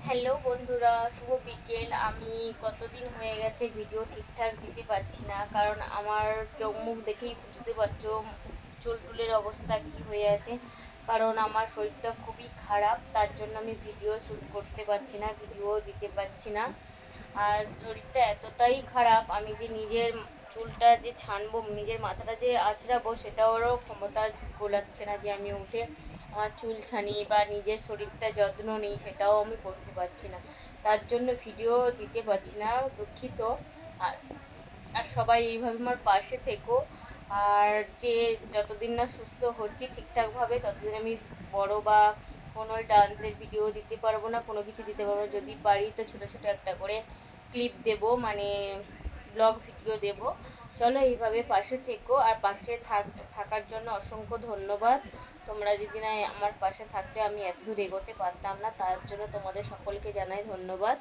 Hello বন্ধুরা, শুভ বিকেল। আমি কতদিন হয়ে গেছে ভিডিও ঠিকঠাক দিতে পারছি না, কারণ আমার চোখ মুখ দেখেই বুঝতে পারছো চুল টুলের অবস্থা কি হয়ে আছে। কারণ আমার শরীরটা খুবই খারাপ, তার জন্য আমি ভিডিও শ্যুট করতে পারছি না, ভিডিও দিতে পারছি না। আর শরীরটা এতটাই খারাপ, আমি যে নিজের চুলটা যে ছানবো, নিজের মাথাটা যে আঁচড়াবো, সেটারও ক্ষমতা গোলাচ্ছে না যে আমি উঠে আমার চুল ছানি বা নিজের শরীরটা যত্ন নিই, সেটাও আমি করতে পারছি না। তার জন্য ভিডিও দিতে পারছি না, দুঃখিত। আর আর সবাই এইভাবে আমার পাশে থেকো। আর যে যতদিন না সুস্থ হচ্ছি ঠিকঠাকভাবে, ততদিন আমি বড় বা কোনো ডান্সের ভিডিও দিতে পারবো না, কোনো কিছু দিতে পারবো না। যদি পারি তো ছোটো ছোটো একটা করে ক্লিপ দেব, মানে ব্লগ ভিডিও দেব। চলো এইভাবে পাশে থেকো, আর পাশে থাকার জন্য অসংখ্য ধন্যবাদ। তোমরা যদি না আমার পাশে থাকতে, আমি এত দূর এগোতে পারতাম না। তার জন্য তোমাদের সকলকে জানাই ধন্যবাদ।